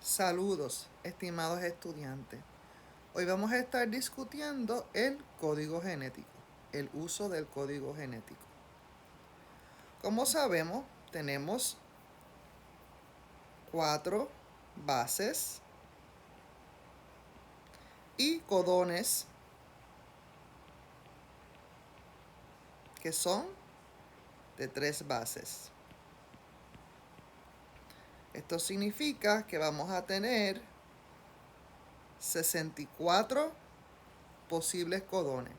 Saludos, estimados estudiantes. Hoy vamos a estar discutiendo el código genético, el uso del código genético. Como sabemos, tenemos 4 bases y codones que son de 3 bases. Esto significa que vamos a tener 64 posibles codones.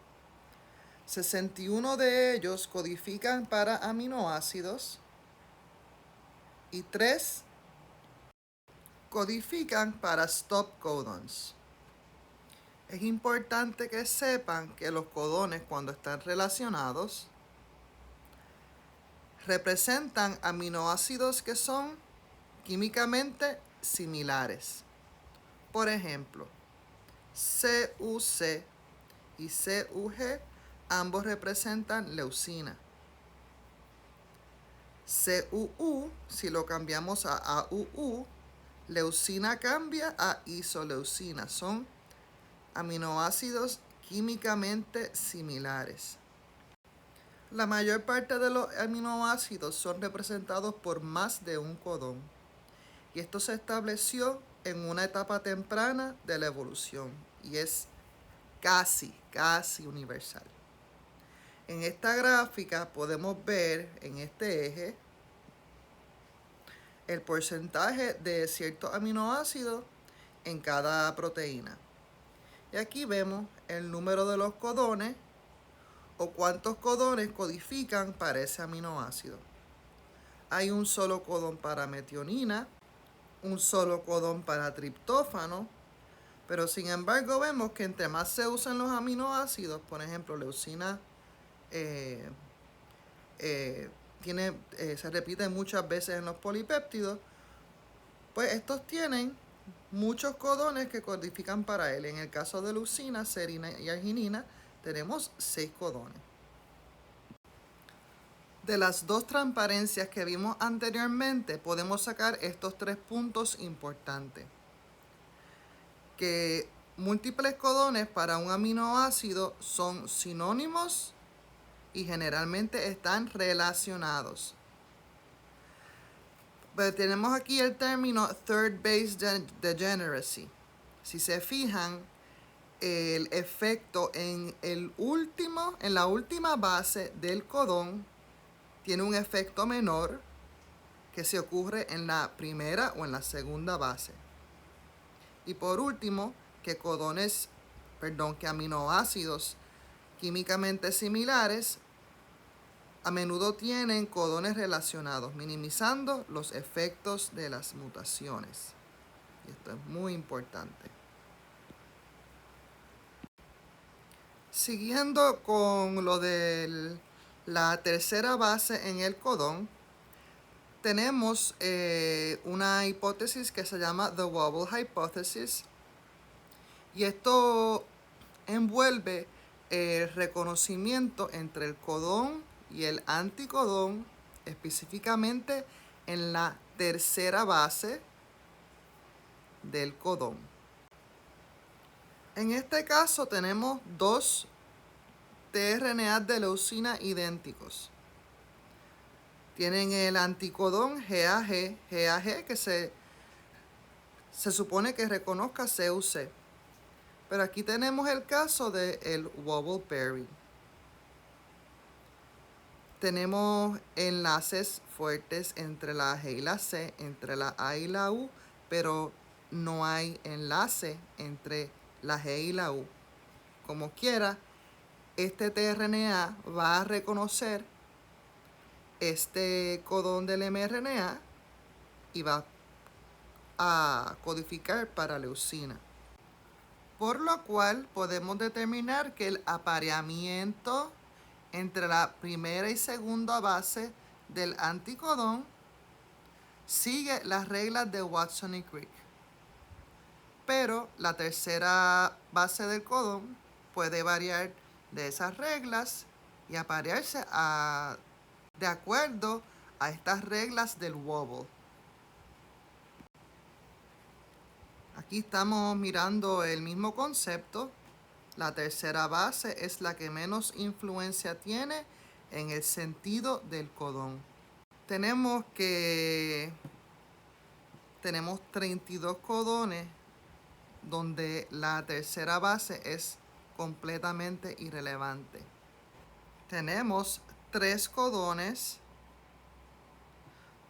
61 de ellos codifican para aminoácidos y 3 codifican para stop codons. Es importante que sepan que los codones, cuando están relacionados, representan aminoácidos que son químicamente similares. Por ejemplo, CUC y CUG ambos representan leucina. CUU, si lo cambiamos a AUU, leucina cambia a isoleucina. Son aminoácidos químicamente similares. La mayor parte de los aminoácidos son representados por más de un codón, y esto se estableció en una etapa temprana de la evolución y es casi universal. En esta gráfica podemos ver en este eje el porcentaje de ciertos aminoácidos en cada proteína. Y aquí vemos el número de los codones o cuántos codones codifican para ese aminoácido. Hay un solo codón para metionina, un solo codón para triptófano, pero sin embargo vemos que entre más se usan los aminoácidos, por ejemplo, leucina se repite muchas veces en los polipéptidos, pues estos tienen muchos codones que codifican para él. En el caso de leucina, serina y arginina, tenemos 6 codones. De las 2 transparencias que vimos anteriormente, podemos sacar estos 3 puntos importantes. Que múltiples codones para un aminoácido son sinónimos y generalmente están relacionados. Pero tenemos aquí el término third base degeneracy. Si se fijan, el efecto en la última base del codón tiene un efecto menor que se ocurre en la primera o en la segunda base. Y por último, que aminoácidos químicamente similares a menudo tienen codones relacionados, minimizando los efectos de las mutaciones. Y esto es muy importante. Siguiendo con lo de la tercera base en el codón, tenemos una hipótesis que se llama The Wobble Hypothesis. Y esto envuelve el reconocimiento entre el codón y el anticodón, específicamente en la tercera base del codón. En este caso tenemos 2 tRNA de leucina idénticos. Tienen el anticodón GAG que se supone que reconozca CUC. Pero aquí tenemos el caso del wobble pairing. Tenemos enlaces fuertes entre la G y la C, entre la A y la U, pero no hay enlace entre la G y la U. Como quiera, este tRNA va a reconocer este codón del mRNA y va a codificar para leucina. Por lo cual podemos determinar que el apareamiento entre la primera y segunda base del anticodón sigue las reglas de Watson y Crick. Pero la tercera base del codón puede variar de esas reglas y aparearse de acuerdo a estas reglas del wobble. Aquí estamos mirando el mismo concepto. La tercera base es la que menos influencia tiene en el sentido del codón. Tenemos 32 codones donde la tercera base es completamente irrelevante. Tenemos 3 codones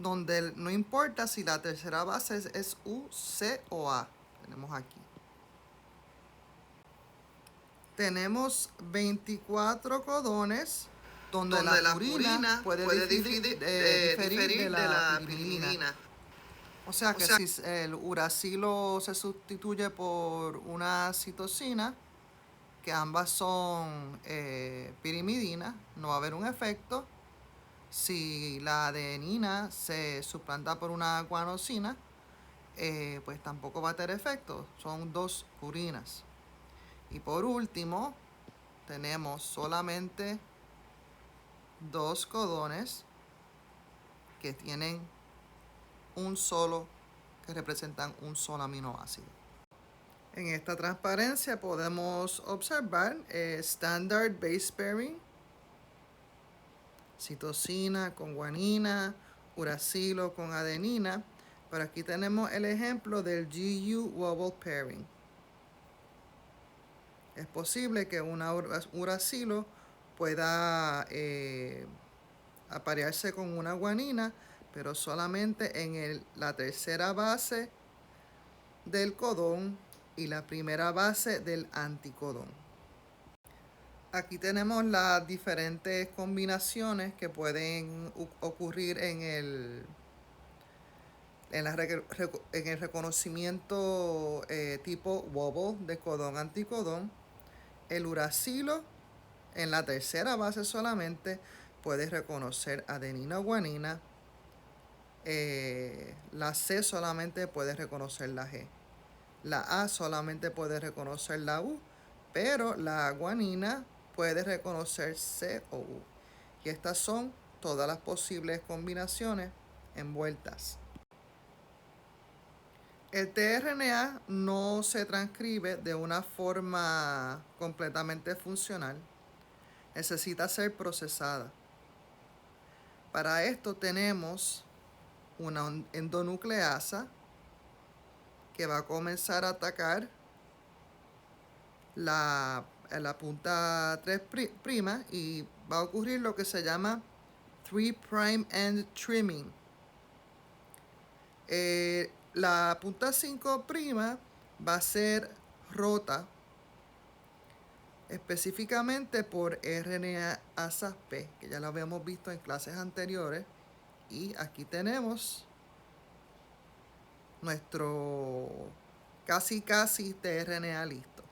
donde no importa si la tercera base es U, C o A. Tenemos aquí. Tenemos 24 codones donde la purina puede diferir de la pirimidina. O sea que si el uracilo se sustituye por una citosina, que ambas son pirimidina, no va a haber un efecto. Si la adenina se suplanta por una guanosina, pues tampoco va a tener efecto. Son 2 purinas. Y por último, tenemos solamente 2 codones que tienen que representan un solo aminoácido. En esta transparencia podemos observar standard base pairing, citosina con guanina, uracilo con adenina. Pero aquí tenemos el ejemplo del GU wobble pairing. Es posible que un uracilo pueda aparearse con una guanina, pero solamente en la tercera base del codón y la primera base del anticodón. Aquí tenemos las diferentes combinaciones que pueden ocurrir en el reconocimiento tipo wobble de codón-anticodón. El uracilo en la tercera base solamente puede reconocer adenina o guanina. La C solamente puede reconocer la G. La A solamente puede reconocer la U, pero la guanina puede reconocer C o U. Y estas son todas las posibles combinaciones envueltas. El tRNA no se transcribe de una forma completamente funcional. Necesita ser procesada. Para esto tenemos una endonucleasa que va a comenzar a atacar la punta 3' y va a ocurrir lo que se llama 3' end trimming. La punta 5' va a ser rota específicamente por RNA-ASA P, que ya lo habíamos visto en clases anteriores. Y aquí tenemos nuestro casi tRNA listo.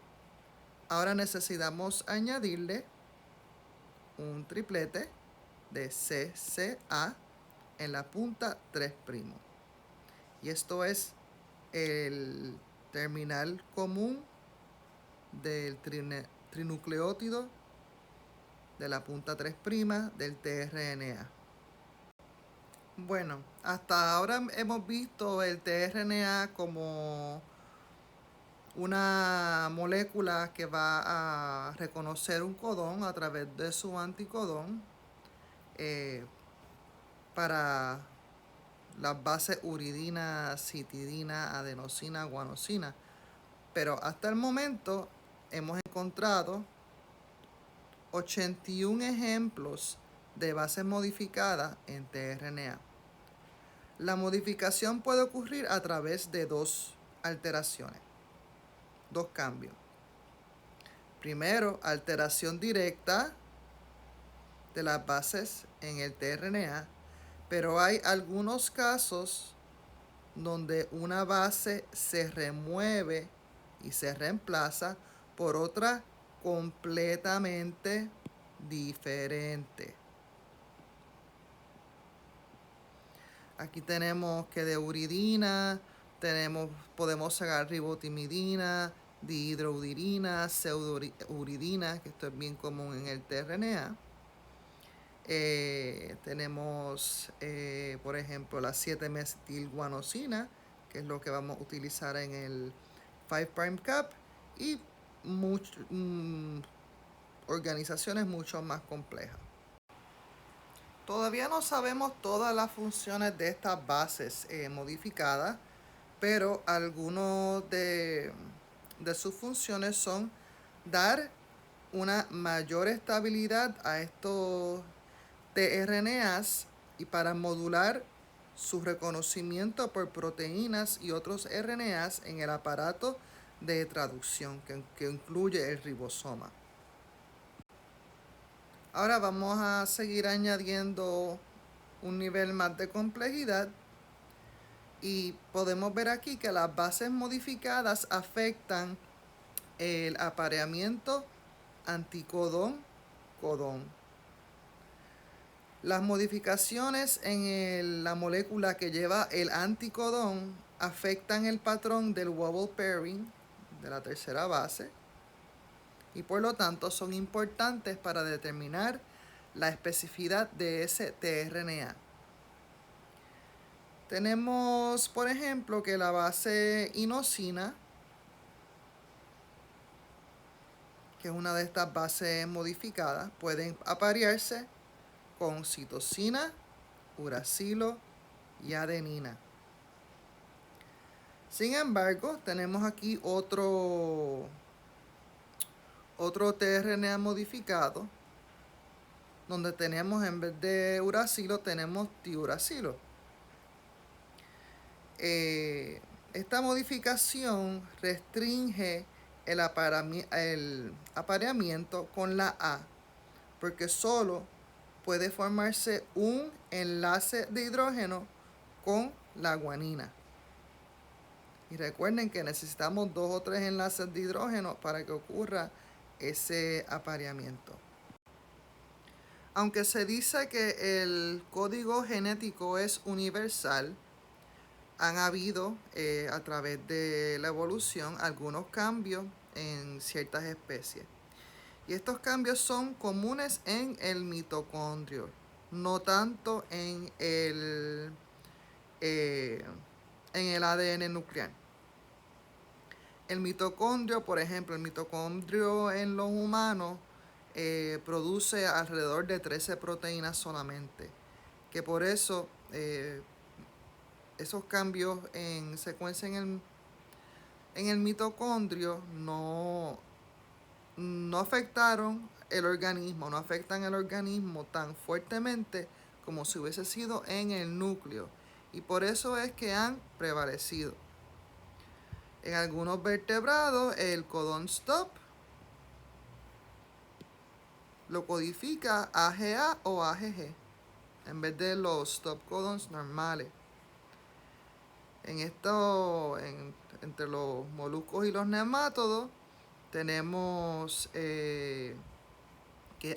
Ahora necesitamos añadirle un triplete de CCA en la punta 3'. Y esto es el terminal común del trinucleótido de la punta 3' del tRNA. Bueno, hasta ahora hemos visto el tRNA como una molécula que va a reconocer un codón a través de su anticodón para las bases uridina, citidina, adenosina, guanosina. Pero hasta el momento hemos encontrado 81 ejemplos de bases modificadas en tRNA. La modificación puede ocurrir a través de 2 alteraciones, 2 cambios. Primero, alteración directa de las bases en el tRNA, pero hay algunos casos donde una base se remueve y se reemplaza por otra completamente diferente. Aquí tenemos que de uridina podemos sacar ribotimidina, dihidrouridina, pseudouridina, que esto es bien común en el tRNA. Tenemos, por ejemplo, la 7-metilguanosina, que es lo que vamos a utilizar en el 5' Cap y organizaciones mucho más complejas. Todavía no sabemos todas las funciones de estas bases modificadas, pero algunos de sus funciones son dar una mayor estabilidad a estos tRNAs y para modular su reconocimiento por proteínas y otros RNAs en el aparato de traducción que incluye el ribosoma. Ahora vamos a seguir añadiendo un nivel más de complejidad y podemos ver aquí que las bases modificadas afectan el apareamiento anticodón-codón. Las modificaciones en la molécula que lleva el anticodón afectan el patrón del wobble pairing de la tercera base y por lo tanto son importantes para determinar la especificidad de ese tRNA. Tenemos, por ejemplo, que la base inosina, que es una de estas bases modificadas, pueden aparearse con citosina, uracilo y adenina. Sin embargo, tenemos aquí otro tRNA modificado, donde tenemos en vez de uracilo, tenemos tiuracilo. Esta modificación restringe el apareamiento con la A, porque solo puede formarse un enlace de hidrógeno con la guanina. Y recuerden que necesitamos 2 o 3 enlaces de hidrógeno para que ocurra ese apareamiento. Aunque se dice que el código genético es universal, han habido a través de la evolución algunos cambios en ciertas especies. Y estos cambios son comunes en el mitocondrio, no tanto en el ADN nuclear. El mitocondrio, por ejemplo, el mitocondrio en los humanos produce alrededor de 13 proteínas solamente, que por eso esos cambios en secuencia en el mitocondrio no afectaron el organismo, no afectan el organismo tan fuertemente como si hubiese sido en el núcleo. Y por eso es que han prevalecido. En algunos vertebrados, el codón stop lo codifica AGA o AGG en vez de los stop codons normales. Entre los moluscos y los nemátodos tenemos que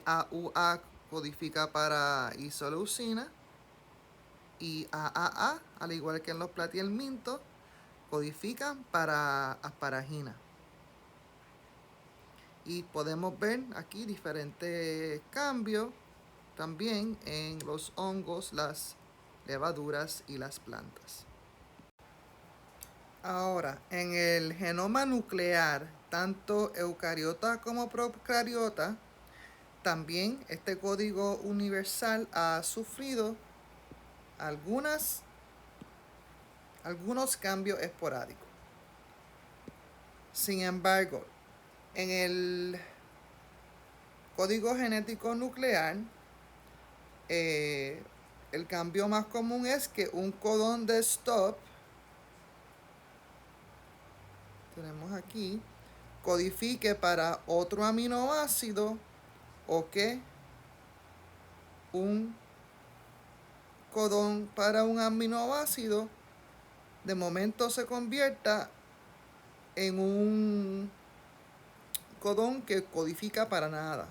AUA codifica para isoleucina y AAA, al igual que en los platihelmintos, codifican para asparagina. Y podemos ver aquí diferentes cambios también en los hongos, las levaduras y las plantas. Ahora, en el genoma nuclear, tanto eucariota como procariota, también este código universal ha sufrido algunos cambios esporádicos. Sin embargo, en el código genético nuclear, el cambio más común es que un codón de stop, tenemos aquí, codifique para otro aminoácido o que un codón para un aminoácido de momento se convierta en un codón que codifica para nada.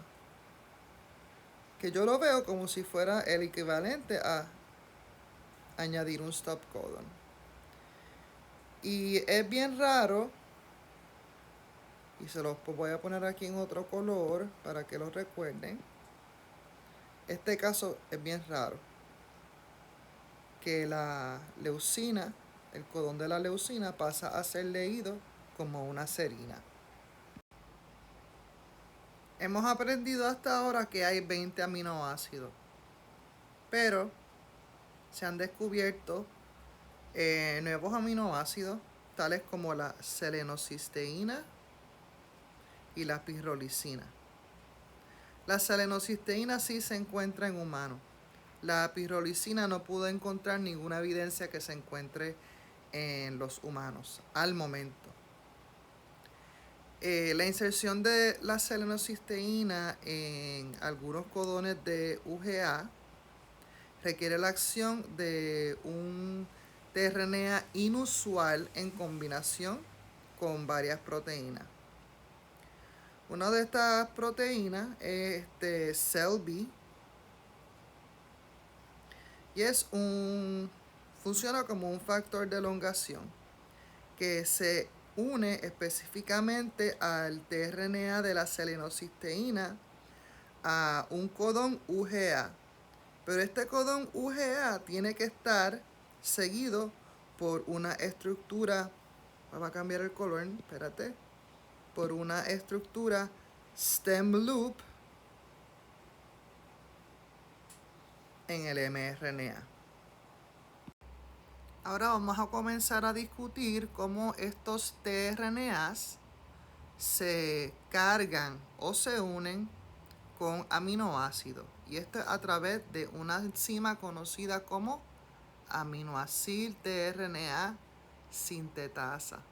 Que yo lo veo como si fuera el equivalente a añadir un stop codon. Y es bien raro, y se los voy a poner aquí en otro color para que lo recuerden. Este caso es bien raro, que la leucina, el codón de la leucina pasa a ser leído como una serina. Hemos aprendido hasta ahora que hay 20 aminoácidos, pero se han descubierto nuevos aminoácidos, tales como la selenocisteína y la pirrolicina. La selenocisteína sí se encuentra en humanos. La pirrolicina no pudo encontrar ninguna evidencia que se encuentre en los humanos al momento. La inserción de la selenocisteína en algunos codones de UGA requiere la acción de un tRNA inusual en combinación con varias proteínas. Una de estas proteínas es CELB y funciona como un factor de elongación que se une específicamente al tRNA de la selenocisteína a un codón UGA. Pero este codón UGA tiene que estar seguido por una estructura, vamos a cambiar el color, espérate, por una estructura stem loop en el mRNA. Ahora vamos a comenzar a discutir cómo estos tRNAs se cargan o se unen con aminoácidos. Y esto es a través de una enzima conocida como aminoacil tRNA sintetasa.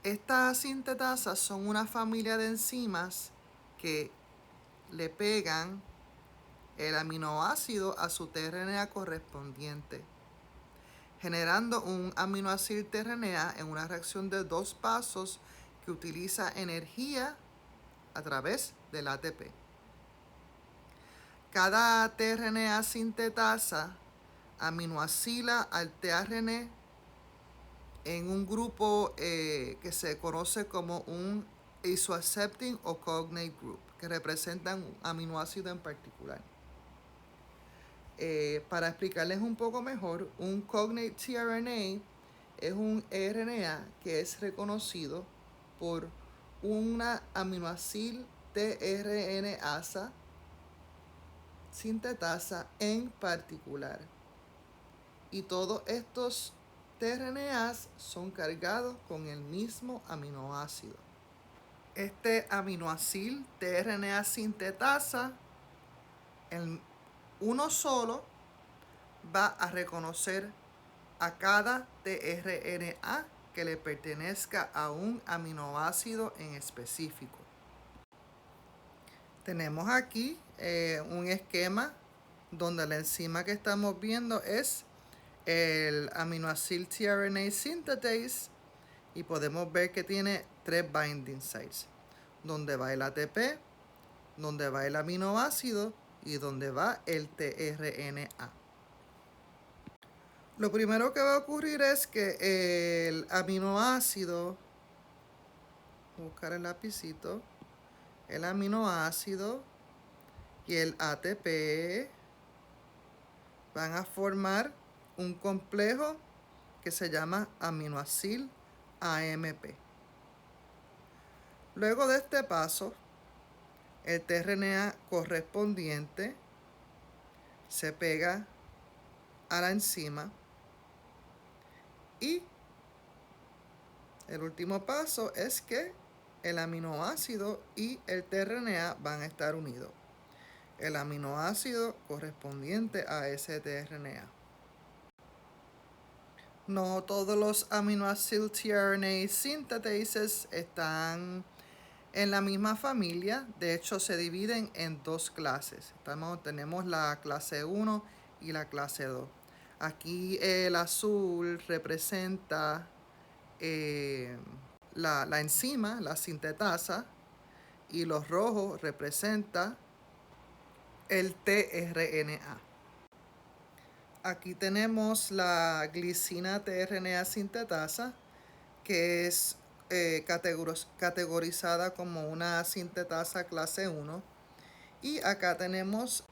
Estas sintetasas son una familia de enzimas que le pegan el aminoácido a su tRNA correspondiente, generando un aminoacil tRNA en una reacción de 2 pasos que utiliza energía a través del ATP. Cada tRNA sintetasa aminoacila al tRNA en un grupo que se conoce como un isoaccepting o cognate group, que representan un aminoácido en particular. Para explicarles un poco mejor, un cognate tRNA es un RNA que es reconocido por una aminoacil tRNasa sintetasa en particular. Y todos estos tRNAs son cargados con el mismo aminoácido. Este aminoacil tRNA sintetasa, uno solo, va a reconocer a cada tRNA que le pertenezca a un aminoácido en específico. Tenemos aquí un esquema donde la enzima que estamos viendo es el aminoacil tRNA synthetase y podemos ver que tiene 3 binding sites, donde va el ATP, donde va el aminoácido y donde va el tRNA. Lo primero que va a ocurrir es que el aminoácido, voy a buscar el lapicito, el aminoácido y el ATP van a formar un complejo que se llama aminoacil AMP. Luego de este paso, el tRNA correspondiente se pega a la enzima y el último paso es que el aminoácido y el tRNA van a estar unidos. El aminoácido correspondiente a ese tRNA. No todos los aminoacil tRNA synthetases están en la misma familia. De hecho, se dividen en 2 clases. Tenemos la clase 1 y la clase 2. Aquí el azul representa la enzima, la sintetasa, y los rojos representa el tRNA. Aquí tenemos la glicina tRNA sintetasa, que es categorizada como una sintetasa clase 1. Y acá tenemos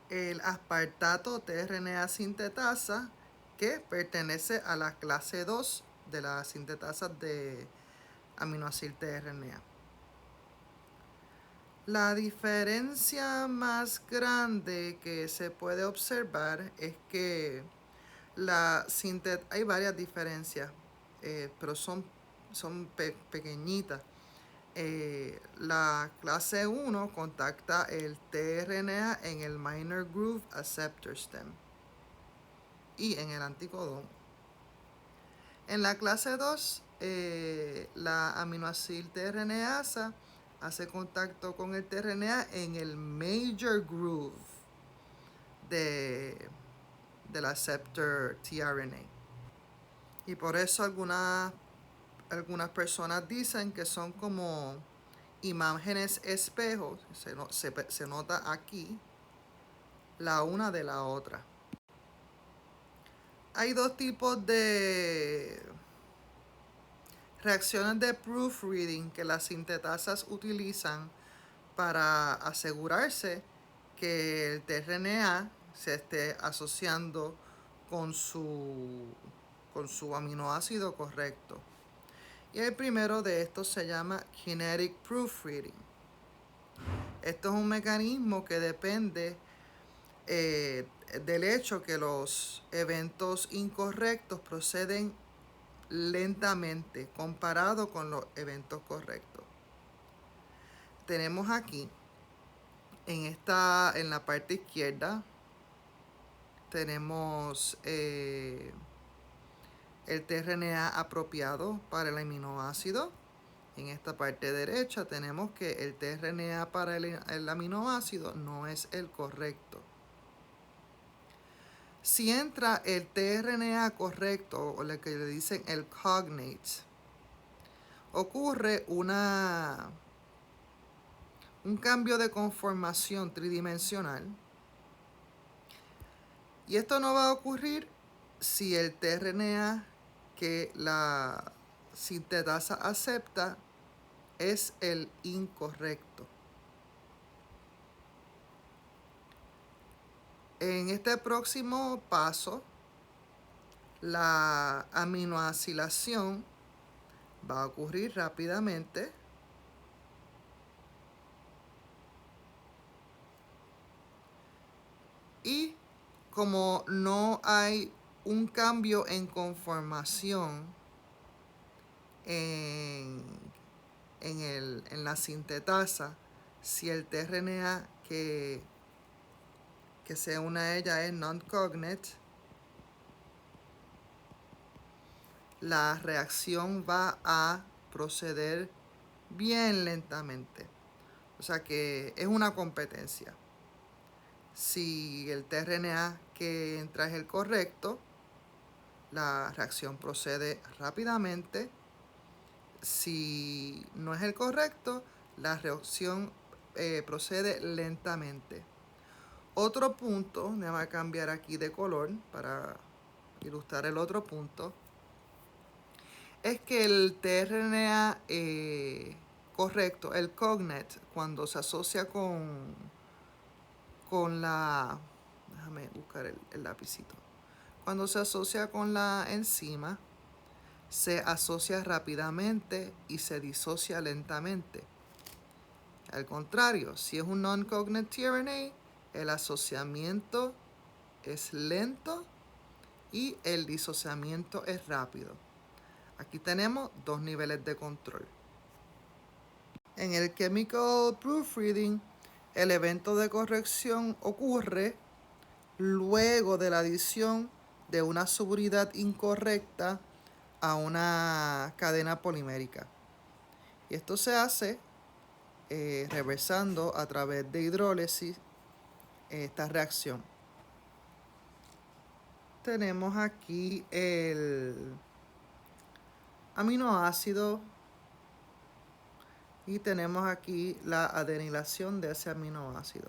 el aspartato tRNA sintetasa, que pertenece a la clase 2 de las sintetasas de aminoácido tRNA. La diferencia más grande que se puede observar es que hay varias diferencias, pero son pequeñitas. La clase 1 contacta el tRNA en el minor groove acceptor stem y en el anticodón. En la clase 2, la aminoácido tRNasa hace contacto con el tRNA en el major groove del acceptor tRNA. Y por eso algunas personas dicen que son como imágenes espejos, se nota aquí, la una de la otra. Hay dos tipos de reacciones de proofreading que las sintetasas utilizan para asegurarse que el tRNA se esté asociando con su aminoácido correcto. Y el primero de estos se llama kinetic proofreading. Esto es un mecanismo que depende del hecho que los eventos incorrectos proceden lentamente comparado con los eventos correctos. Tenemos aquí en la parte izquierda tenemos el tRNA apropiado para el aminoácido. En esta parte derecha tenemos que el tRNA para el aminoácido no es el correcto. Si entra el tRNA correcto, o lo que le dicen el cognate, ocurre un cambio de conformación tridimensional. Y esto no va a ocurrir si el tRNA que la sintetasa acepta es el incorrecto. En este próximo paso, la aminoacilación va a ocurrir rápidamente. Y como no hay un cambio en conformación en la sintetasa, si el tRNA que se une a ella es non-cognate, la reacción va a proceder bien lentamente. O sea que es una competencia. Si el tRNA que entra es el correcto, la reacción procede rápidamente. Si no es el correcto, la reacción procede lentamente. Otro punto, déjame cambiar aquí de color para ilustrar el otro punto, es que el tRNA correcto, el cognate, cuando se asocia con la, déjame buscar el lapicito, cuando se asocia con la enzima, se asocia rápidamente y se disocia lentamente. Al contrario, si es un non-cognate tRNA, el asociamiento es lento y el disociamiento es rápido. Aquí tenemos dos niveles de control. En el chemical proofreading, el evento de corrección ocurre luego de la adición de una subunidad incorrecta a una cadena polimérica. Y esto se hace reversando a través de hidrólisis esta reacción. Tenemos aquí el aminoácido y tenemos aquí la adenilación de ese aminoácido.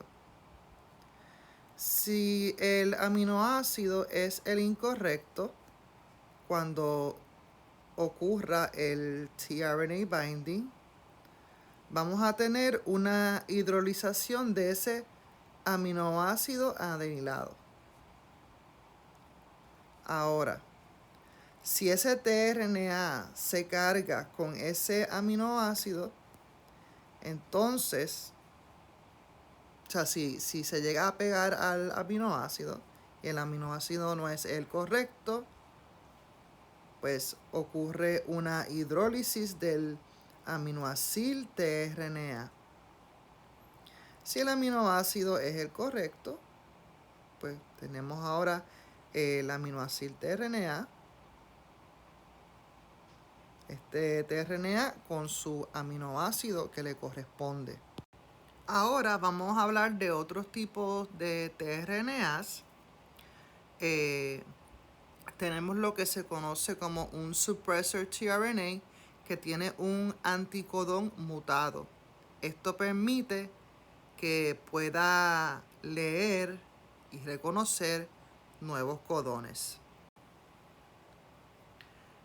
Si el aminoácido es el incorrecto, cuando ocurra el tRNA binding, vamos a tener una hidrolización de ese aminoácido adenilado. Ahora, Si ese tRNA se carga con ese aminoácido, entonces, o sea, si se llega a pegar al aminoácido y el aminoácido no es el correcto, pues ocurre una hidrólisis del aminoacil tRNA. Si el aminoácido es el correcto, pues tenemos ahora el aminoacil tRNA, este tRNA con su aminoácido que le corresponde. Ahora vamos a hablar de otros tipos de tRNAs. Tenemos lo que se conoce como un suppressor tRNA que tiene un anticodón mutado. Esto permite que pueda leer y reconocer nuevos codones.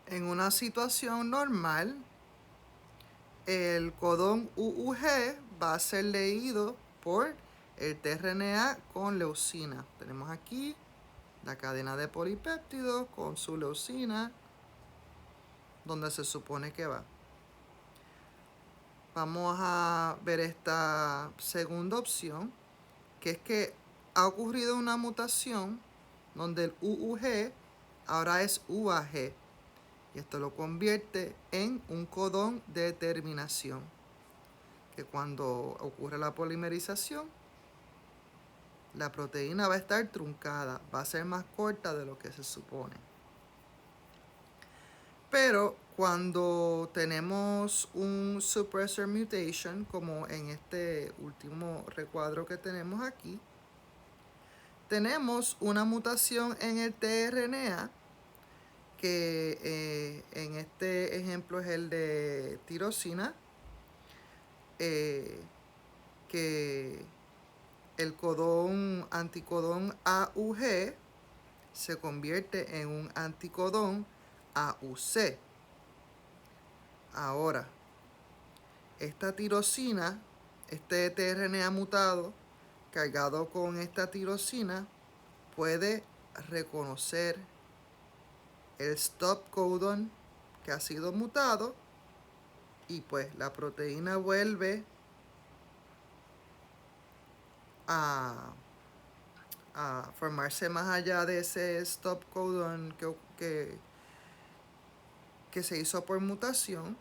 En una situación normal, el codón UUG va a ser leído por el tRNA con leucina. Tenemos aquí la cadena de polipéptidos con su leucina, donde se supone que va. Vamos a ver esta segunda opción, que es que ha ocurrido una mutación donde el UUG ahora es UAG. Y esto lo convierte en un codón de terminación, que cuando ocurre la polimerización, la proteína va a estar truncada, va a ser más corta de lo que se supone. Pero cuando tenemos un suppressor mutation, como en este último recuadro que tenemos aquí, tenemos una mutación en el tRNA, que en este ejemplo es el de tirosina, que el anticodón AUG se convierte en un anticodón AUC. Ahora, esta tirosina, este tRNA mutado cargado con esta tirosina, puede reconocer el stop codon que ha sido mutado y pues la proteína vuelve a formarse más allá de ese stop codon que se hizo por mutación,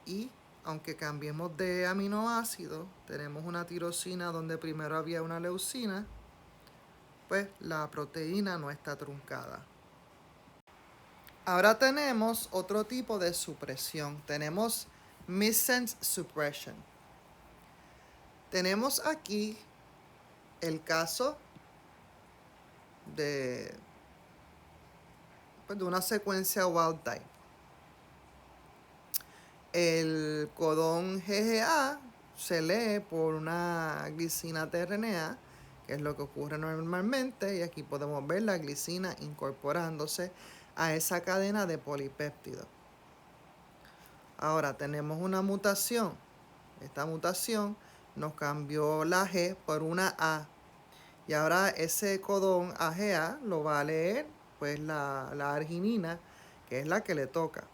y aunque cambiemos de aminoácido, tenemos una tirosina donde primero había una leucina, pues la proteína no está truncada. Ahora tenemos otro tipo de supresión. Tenemos missense suppression. Tenemos aquí el caso de una secuencia wild type. El codón GGA se lee por una glicina tRNA, que es lo que ocurre normalmente, y aquí podemos ver la glicina incorporándose a esa cadena de polipéptidos. Ahora tenemos una mutación. Esta mutación nos cambió la G por una A. Y ahora ese codón AGA lo va a leer pues la arginina, que es la que le toca.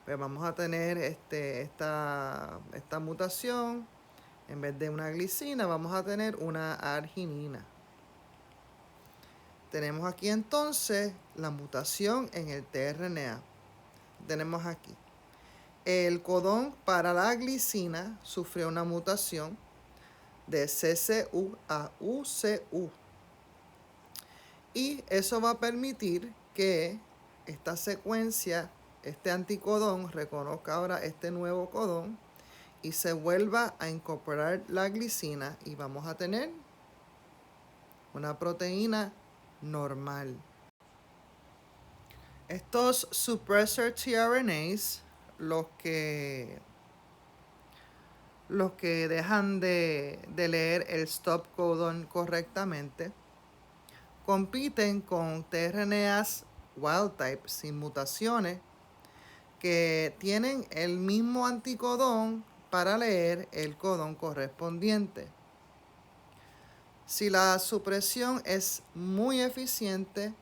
Pues vamos a tener esta mutación. En vez de una glicina vamos a tener una arginina. Tenemos aquí entonces la mutación en el tRNA. Tenemos aquí. El codón para la glicina sufrió una mutación de CCU a UCU. Y eso va a permitir que esta secuencia, este anticodón, reconozca ahora este nuevo codón y se vuelva a incorporar la glicina y vamos a tener una proteína normal. Estos suppressor tRNAs, los que dejan de leer el stop codon correctamente, compiten con tRNAs wild type sin mutaciones que tienen el mismo anticodón para leer el codón correspondiente. Si la supresión es muy eficiente,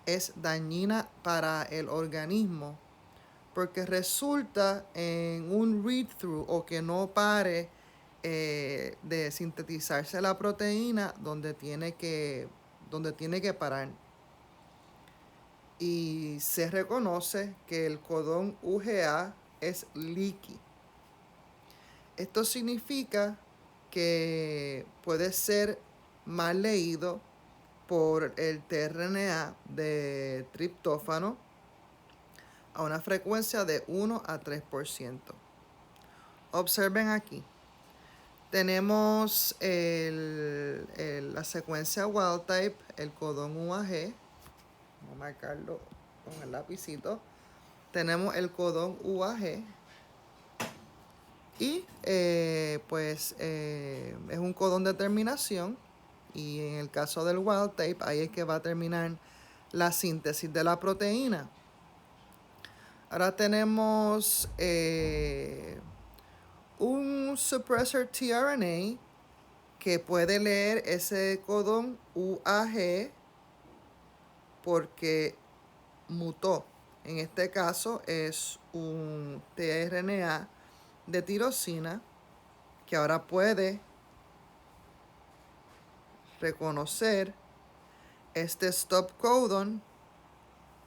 es dañina para el organismo porque resulta en un read-through o que no pare de sintetizarse la proteína donde tiene que parar. Y se reconoce que el codón UGA es leaky. Esto significa que puede ser mal leído por el tRNA de triptófano a una frecuencia de 1 a 3%. Observen aquí. Tenemos la secuencia wild type, el codón UAG. Vamos a marcarlo con el lapicito. Tenemos el codón UAG. Y es un codón de terminación. Y en el caso del wild type, ahí es que va a terminar la síntesis de la proteína. Ahora tenemos un suppressor tRNA que puede leer ese codón UAG porque mutó. En este caso es un tRNA de tirosina que ahora puede reconocer este stop codon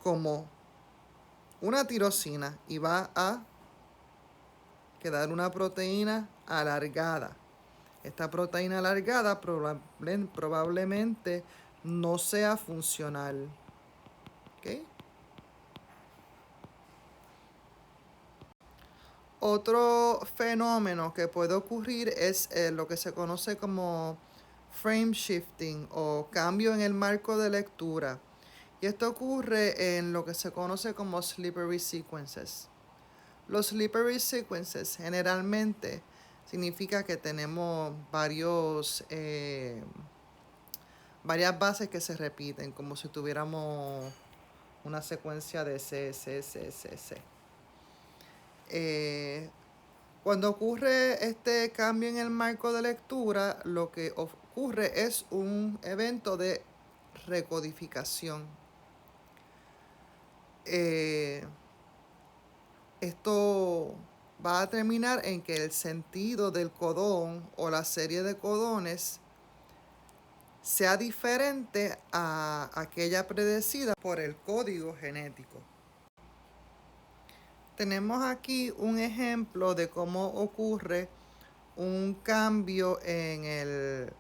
como una tirosina y va a quedar una proteína alargada. Esta proteína alargada probablemente no sea funcional. ¿Okay? Otro fenómeno que puede ocurrir es lo que se conoce como frame shifting o cambio en el marco de lectura. Y esto ocurre en lo que se conoce como slippery sequences. Los slippery sequences generalmente significa que tenemos varias bases que se repiten, como si tuviéramos una secuencia de C. Cuando ocurre este cambio en el marco de lectura, lo que ocurre es un evento de recodificación. Esto va a terminar en que el sentido del codón o la serie de codones sea diferente a aquella predecida por el código genético. Tenemos aquí un ejemplo de cómo ocurre un cambio en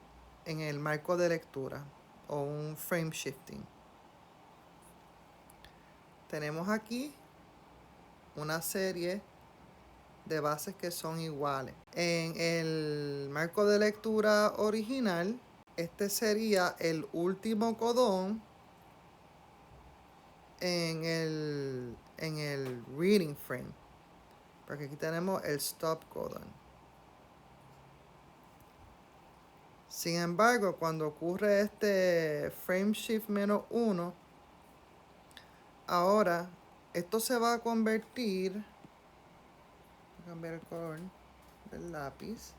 el marco de lectura o un frame shifting. Tenemos aquí una serie de bases que son iguales. En el marco de lectura original, este sería el último codón en el reading frame, porque aquí tenemos el stop codon. Sin embargo, cuando ocurre este frame shift -1, ahora esto se va a convertir, voy a cambiar el color del lápiz,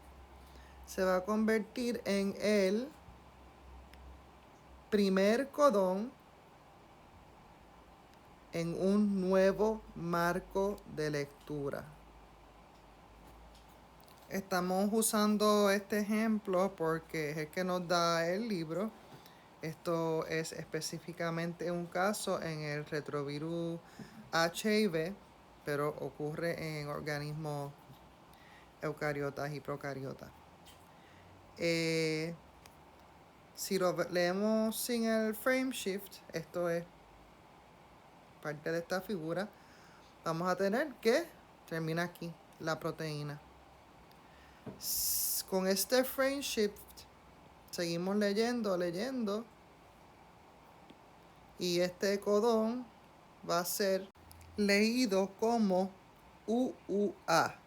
se va a convertir en el primer codón en un nuevo marco de lectura. Estamos usando este ejemplo porque es el que nos da el libro. Esto es específicamente un caso en el retrovirus HIV, pero ocurre en organismos eucariotas y procariotas. Si lo leemos sin el frame shift, esto es parte de esta figura, vamos a tener que termina aquí la proteína. Con este frame shift seguimos leyendo y este codón va a ser leído como UUA.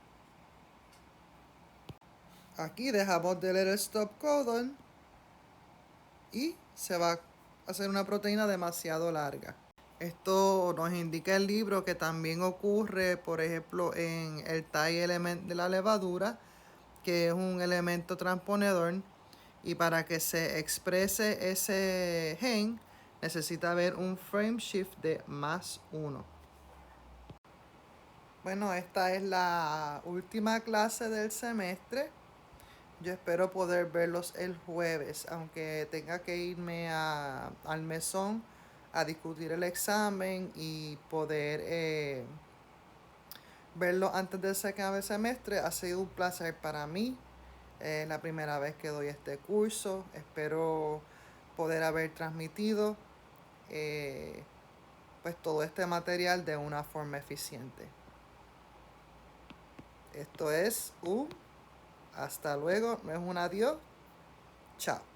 Aquí dejamos de leer el stop codon y se va a hacer una proteína demasiado larga. Esto nos indica el libro que también ocurre, por ejemplo, en el tie element de la levadura, que es un elemento transponedor, y para que se exprese ese gen necesita ver un frame shift de +1. Bueno, esta es la última clase del semestre. Yo espero poder verlos el jueves, aunque tenga que irme al mesón a discutir el examen y poder verlo antes de que se acabe el semestre. Ha sido un placer para mí. Es la primera vez que doy este curso. Espero poder haber transmitido pues todo este material de una forma eficiente. Esto es hasta luego, no es un adiós. Chao.